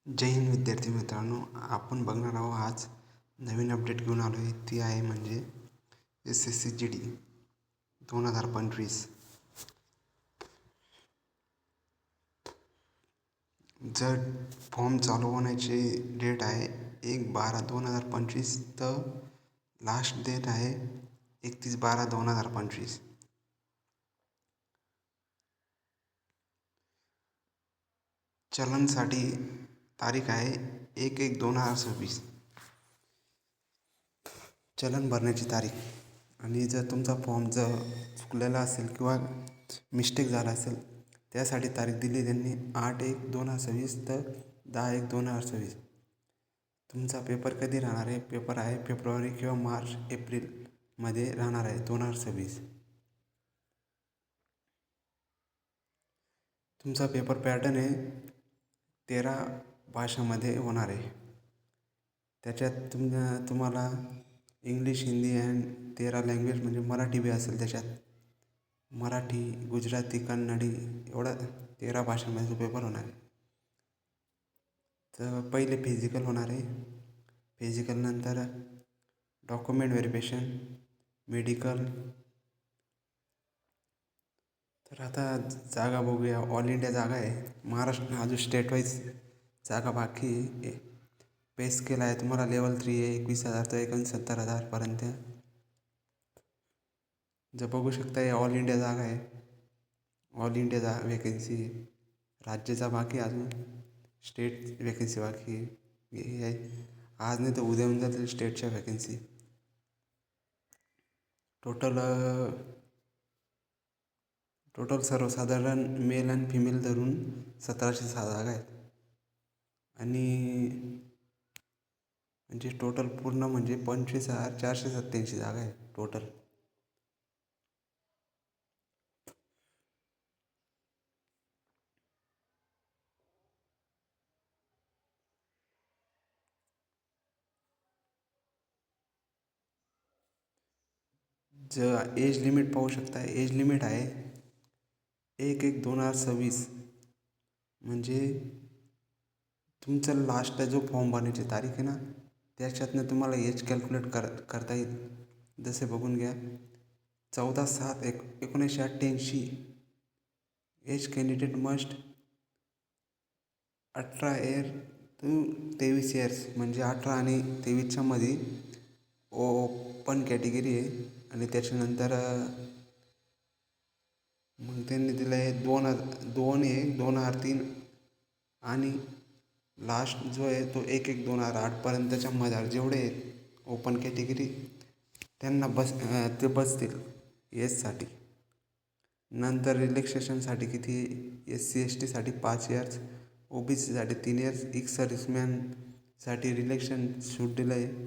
जय हिंद विद्यार्थी मित्रांनो, आपण बघणार आहोत आज नवीन अपडेट घेऊन आलो आहे. ती आहे म्हणजे SSC GD 2025. जर फॉर्म चालू होण्याची डेट आहे 1/12/2025 तर लास्ट डेट आहे 31/12/2025. चलनसाठी तारीख आहे 1/1/2026 चलन भरण्याची तारीख. आणि जर तुमचा फॉर्म जर चुकलेला असेल किंवा मिस्टेक झाला असेल त्यासाठी तारीख दिली त्यांनी 8/1/2026 तर 10/1/2026. तुमचा पेपर कधी राहणार आहे? पेपर आहे फेब्रुवारी किंवा मार्च एप्रिलमध्ये राहणार आहे 2026. तुमचा पेपर पॅटर्न आहे 13 भाषांमध्ये होणार आहे. त्याच्यात तुम्हाला इंग्लिश, हिंदी अँड 13 लँग्वेज म्हणजे मराठी बी असेल त्याच्यात. मराठी, गुजराती, कन्नडी एवढा 13 भाषांमध्ये पेपर होणार आहे. तर पहिले फिजिकल होणार आहे. फिजिकलनंतर डॉक्युमेंट व्हेरिफिकेशन, मेडिकल. तर आता जागा बघूया. ऑल इंडिया जागा आहे. महाराष्ट्र अजून स्टेट वाईज जागा बाकी आहे. पे स्केल आहे तुम्हाला लेवल 3 आहे 21,000 ते 69,000पर्यंत. जर बघू शकता हे ऑल इंडिया जागा आहे. ऑल इंडिया वेकेन्सी राज्याचा बाकी अजून स्टेट वेकेन्सी बाकी हे आहे. आज नाही तर उद्या होऊन जातील स्टेटच्या वेकेन्सी. टोटल सर्वसाधारण मेल आणि फिमेल धरून 1706 जागा आहेत. आणि म्हणजे टोटल पूर्ण म्हणजे 25,487 जागा आहे टोटल. जर एज लिमिट पाहू शकता. एज लिमिट आहे 1/1/2026. म्हणजे तुमचं लास्ट जो फॉर्म भरण्याची तारीख आहे ना त्याच्यातनं तुम्हाला एज कॅल्क्युलेट करता येईल. जसे बघून घ्या 14/7/1988. Age candidate must 18 year to 23 years म्हणजे 18 आणि 23च्या मध्ये ओपन कॅटेगरी आहे. आणि त्याच्यानंतर मग त्यांनी दिलं आहे 2/1/2003. आणि लास्ट जो आहे तो 1/1/2008पर्यंतच्या मध्ये जेवढे आहेत ओपन कॅटेगरी त्यांना ते बसतील एजसाठी. नंतर रिलॅक्सेशनसाठी किती SC ST साठी 5 इयर्स, OBCसाठी 3 इयर्स, एक्स सर्व्हिसमॅनसाठी रिलॅक्सेशन सूट दिलं आहे.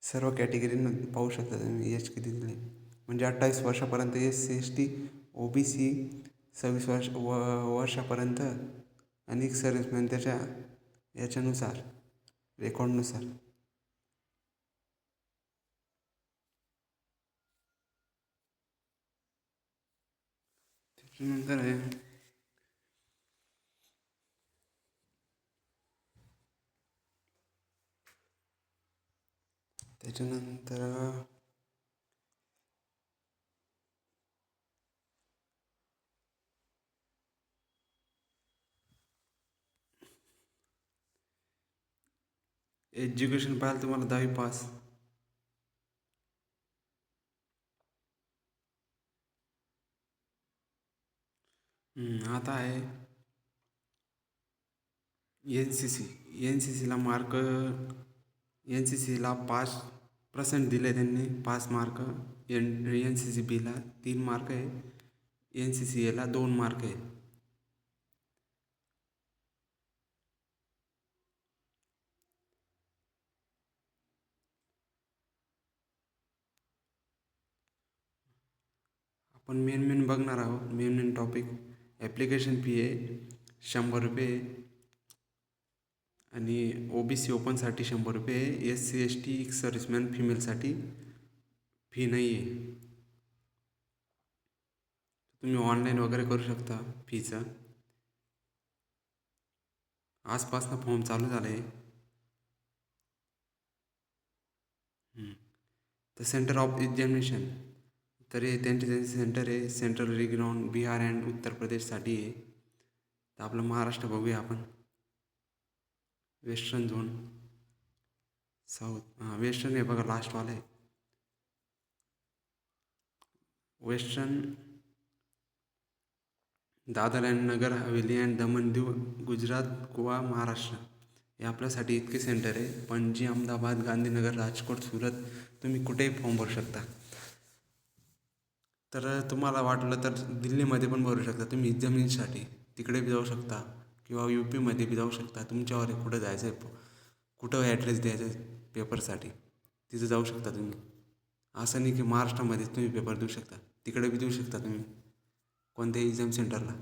सर्व कॅटेगरींना पाहू शकता तुम्ही एज किती दिले. म्हणजे 28 वर्षापर्यंत SC ST, OBC 26 वर्षापर्यंत आणि एक सर्व्हिसमॅन त्याच्या याच्यानुसार रेकॉर्डनुसार. त्याच्यानंतर आहे एज्युकेशन पाहायला तुम्हाला 10वी पास. आता आहे NCCला मार्क. NCCला 5% दिले त्यांनी 5 मार्क. NCCBला 3 मार्क आहे. NCCAला 2 मार्क आहे. आपण मेन बघणार आहोत. Main topic. ॲप्लिकेशन फी आहे 100 रुपये. आणि OBC ओपनसाठी 100 रुपये. SC ST एक्स सर्व्हिसमॅन फिमेलसाठी फी नाही आहे. तुम्ही ऑनलाईन वगैरे करू शकता फीचं. आजपासनं फॉर्म चालू झाले आहे. तर सेंटर ऑफ एक्झामिनेशन, तर हे त्यांचे सेंटर आहे सेंट्रल रिजन बिहार अँड उत्तर प्रदेशसाठी आहे. तर आपलं महाराष्ट्र बघूया आपण. वेस्टर्न झोन, साऊथ, वेस्टर्न आहे बघा लास्टवाला आहे. Western Dadra and Nagar Haveli and Daman Diu, Gujarat, Goa, Maharashtra हे आपल्यासाठी इतके सेंटर आहे. पणजी, अहमदाबाद, गांधीनगर, राजकोट, सुरत, तुम्ही कुठेही फॉर्म भरू शकता. तर तुम्हाला वाटलं तर दिल्लीमध्ये पण भरू शकता तुम्ही एक्झामिनेशनसाठी, तिकडे बी जाऊ शकता किंवा UPमध्ये बी जाऊ शकता. तुमच्यावर आहे कुठं जायचं आहे, कुठं ॲड्रेस द्यायचा आहे पेपरसाठी, तिथं जाऊ शकता तुम्ही. असं नाही की महाराष्ट्रामध्येच तुम्ही पेपर देऊ शकता, तिकडे बी देऊ शकता तुम्ही कोणत्याही एक्झाम सेंटरला.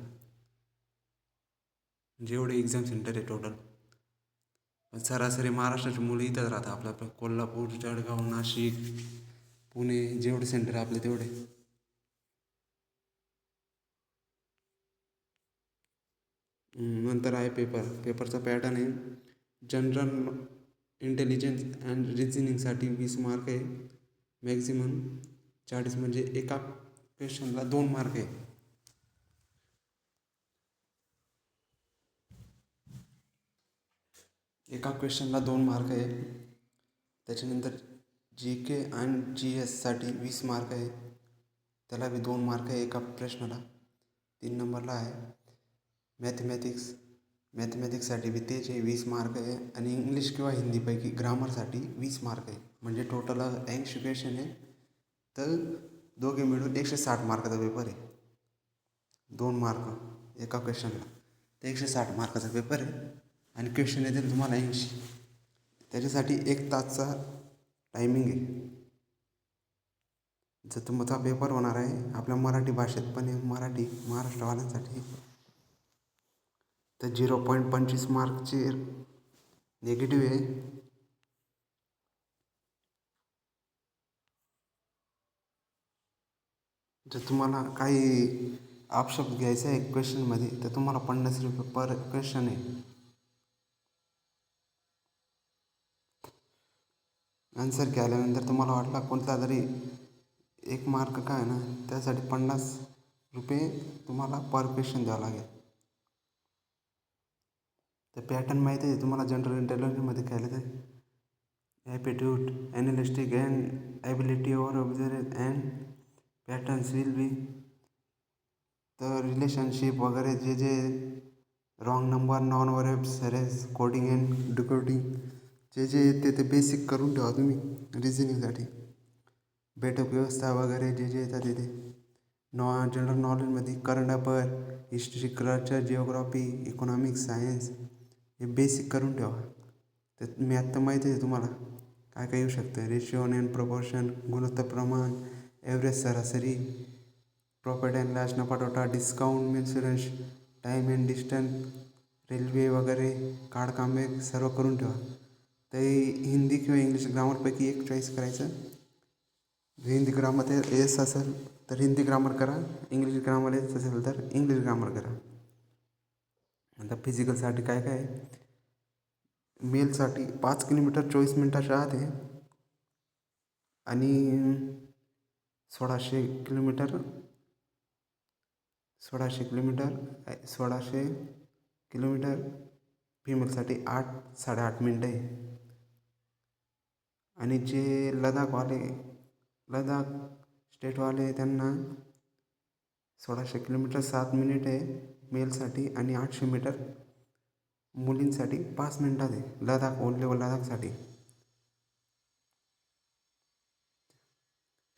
जेवढे एक्झाम सेंटर आहे टोटल, पण सरासरी महाराष्ट्राची मुलं इथंच राहतात. आपलं कोल्हापूर, जळगाव, नाशिक, पुणे, जेवढे सेंटर आहे आपले तेवढे. नंतर आहे पेपरचा पॅटर्न आहे. जनरल इंटेलिजन्स अँड रिझनिंगसाठी 20 मार्क आहे. मॅक्झिमम 40, म्हणजे एका क्वेश्चनला 2 मार्क आहे. एका क्वेश्चनला 2 मार्क आहे. त्याच्यानंतर GK अँड GSसाठी 20 मार्क आहे, त्याला बी 2 मार्क आहे एका प्रश्नाला. 3 नंबरला आहे मॅथमॅटिक्ससाठी बी तेच आहे, 20 मार्क आहे. आणि इंग्लिश किंवा हिंदीपैकी ग्रामरसाठी 20 मार्क आहे. म्हणजे टोटल 80 क्वेश्चन आहे. तर दोघे मिळून 160 मार्काचा पेपर आहे. 2 मार्क एका क्वेश्चनला, तर 160 मार्काचा पेपर आहे. आणि क्वेश्चन येतील तुम्हाला 80. त्याच्यासाठी 1 तासचा टायमिंग आहे. जर तुमचा पेपर होणार आहे आपल्या मराठी भाषेत पण आहे, मराठी महाराष्ट्रवाल्यांसाठी. तर 0.25 मार्कची निगेटिव्ह आहे. जर तुम्हाला काही अपशब्द घ्यायचा आहे क्वेश्चनमध्ये तर तुम्हाला 50 रुपये पर क्वेश्चन आहे. आन्सर केल्यानंतर तुम्हाला वाटला कोणता तरी 1 मार्क काय ना, त्यासाठी 50 रुपये तुम्हाला पर क्वेश्चन द्यावं लागेल. तर पॅटर्न माहिती आहे तुम्हाला. जनरल इंटेलिजन्समध्ये केलं तर aptitude, analytic and ability over observe and patterns will be. तर रिलेशनशिप वगैरे जे wrong number, non verbs, race, coding and decoding जे ते बेसिक करून ठेवा तुम्ही रिझनिंगसाठी. बैठक व्यवस्था वगैरे जे येतात तिथे. जनरल नॉलेजमध्ये current affair, history, culture, geography, economics, science हे बेसिक करून ठेवा. तर मॅथ तर माहिती आहे तुम्हाला काय काय येऊ शकतं. रेशिओ अँड प्रपोर्शन, गुणोत्तर प्रमाण, ॲव्हरेज सरासरी, प्रॉफिट अँड लॉस, नफा तोटा, discount, insurance, time and distance, railway वगैरे, कार्ड कामे सर्व करून ठेवा. तर हिंदी किंवा इंग्लिश ग्रामरपैकी एक चॉईस करायचं. हिंदी ग्रामर येस असेल तर हिंदी ग्रामर करा, इंग्लिश ग्रामर येत असेल तर इंग्लिश ग्रामर करा. आता फिजिकलसाठी काय काय आहे. मेलसाठी 5 किलोमीटर 24 मिनटाच्या आत आहे. आणि 1600 किलोमीटर 1600 किलोमीटर फिमेलसाठी 8-8.5 मिनटं आहे. आणि जे लडाख स्टेटवाले त्यांना 1600 किलोमीटर 7 मिनिट आहे मेलसाठी, आणि 800 मीटर मुलींसाठी 5 मिनटात आहे. लडाखसाठी.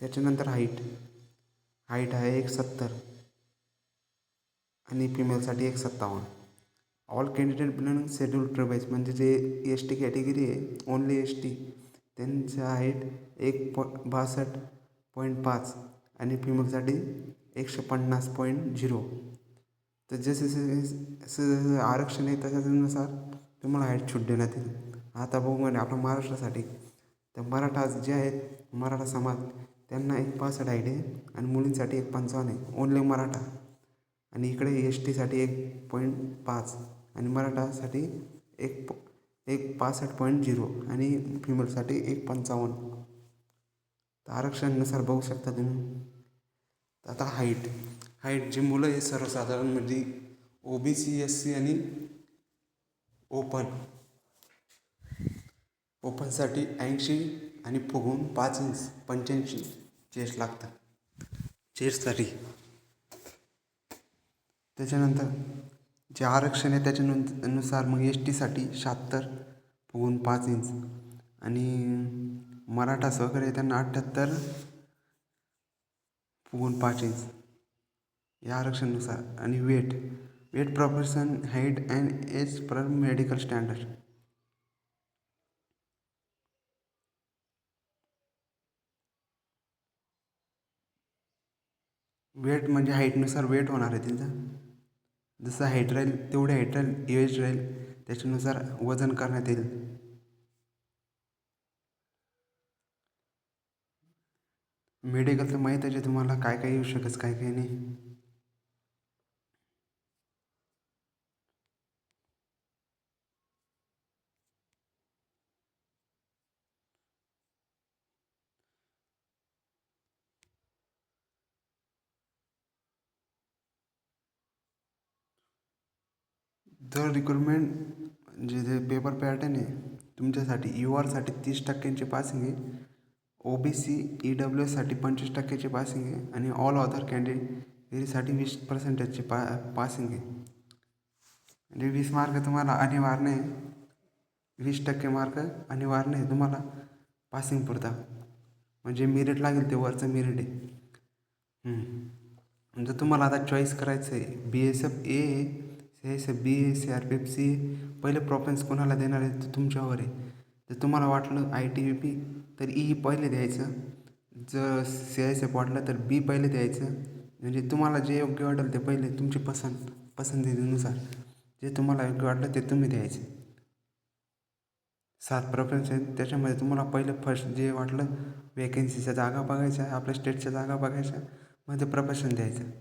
त्याच्यानंतर हाईट आहे 170 आणि फिमेलसाठी 157. All candidate belong schedule tribes, म्हणजे जे ST कॅटेगरी आहे, ओनली ST, त्यांचं हाईट 162.5 आणि फिमेलसाठी 150.0. तर जसे आरक्षण आहे त्याच्यानुसार तुम्हाला हाईट छूट देण्यात येईल. आता बघू म्हणजे आपल्या महाराष्ट्रासाठी तर मराठा जे आहेत, मराठा समाज, त्यांना 165 हाईट आहे आणि मुलींसाठी 155 आहे, ओनली मराठा. आणि इकडे STसाठी 1.5 आणि मराठासाठी एक 65.0 आणि फिमेलसाठी 1.55. तर आरक्षणानुसार बघू शकता तुम्ही. आता हाईट जी मुलं आहे सर्वसाधारण म्हणजे OBC SC आणि ओपनसाठी 80 आणि फुगून 5 इंच 85 चेस्ट लागतात चेस्टसाठी. त्याच्यानंतर जे आरक्षण आहे त्याच्यानुसार मग STसाठी 76 फुगून 5 इंच आणि मराठास वगैरे त्यांना 78 फुगून 5 इंच या आरक्षणानुसार. आणि weight proportion height and age per medical standard. Weight म्हणजे हाईटनुसार वेट होणार आहे त्यांचा. जसं हाईट राहील तेवढे हाईट राहील, एज राहील त्याच्यानुसार वजन करण्यात येईल. मेडिकलचं माहीत आहे तुम्हाला काय काय येऊ शकत काय काय नाही. जर रिक्रुटमेंट जे पेपर पॅटर्न आहे तुमच्यासाठी URसाठी 30% पासिंग आहे, OBC EWSसाठी 25% पासिंग आहे आणि ऑल अदर कॅटेगरीसाठी 20% पासिंग आहे. म्हणजे 20 मार्क तुम्हाला अनिवार्य आहे. 20% मार्क अनिवार्य आहे तुम्हाला पासिंग पुरता. म्हणजे मेरिट लागेल ते वरचं मेरिट आहे. जर तुम्हाला आता चॉईस करायचं आहे BSF A CSF B CRPF C, पहिले प्रोफरन्स कोणाला देणार आहे तर तुमच्यावर आहे. जर तुम्हाला वाटलं ITBP तर E पहिले द्यायचं. जर CISF वाटलं तर B पहिले द्यायचं. म्हणजे तुम्हाला जे योग्य वाटेल ते पहिले तुमची पसंतीनुसार जे तुम्हाला योग्य वाटलं ते तुम्ही द्यायचे. 7 प्रेफरन्स आहेत त्याच्यामध्ये तुम्हाला पहिलं फर्स्ट जे वाटलं वेकेन्सीच्या जागा बघायच्या, आपल्या स्टेटच्या जागा बघायच्या, मग ते प्रमोशन द्यायचं.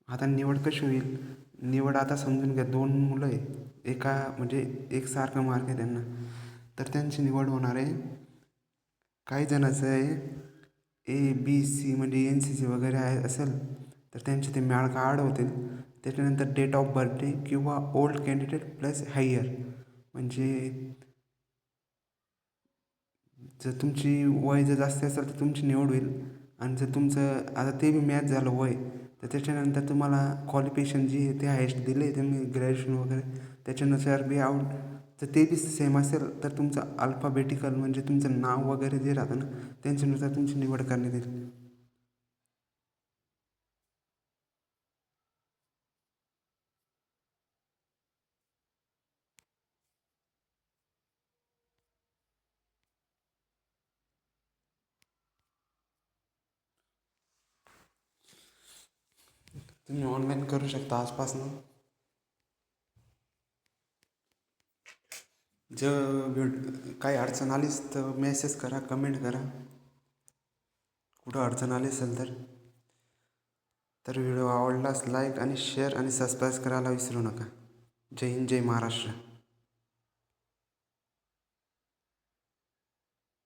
आता निवड कशी होईल? निवड आता समजून घ्या 2 मुलं आहे, एका म्हणजे एकसारखं मार्क आहे त्यांना, तर त्यांची निवड होणार आहे. काही जणाचं आहे ABC म्हणजे NCC वगैरे आहे असेल तर त्यांचे ते मॅळ कार्ड होतील. त्याच्यानंतर डेट ऑफ बर्थडे किंवा ओल्ड कॅन्डिडेट प्लस हायर. म्हणजे जर तुमची वय जर जास्त असेल तर तुमची निवड होईल. आणि जर तुमचं आता ते बी मॅच झालं वय तर त्याच्यानंतर तुम्हाला क्वालिफिकेशन जी आहे ते हायेस्ट दिले आहे त्यांनी ग्रॅज्युएशन वगैरे, त्याच्यानुसार बी आउट जर ते बी सेम असेल तर तुमचं अल्फाबेटिकल म्हणजे तुमचं नाव वगैरे जे राहतं ना त्यांच्यानुसार तुमची निवड करण्यात येईल. तुम्ही ऑनलाईन करू शकता आजपासून. जर काही अडचण आलीच तर मेसेज करा, कमेंट करा. कुठं अडचण आली असेल तर व्हिडिओ आवडल्यास लाईक आणि शेअर आणि सबस्क्राईब करायला विसरू नका. जय हिंद, जय महाराष्ट्र.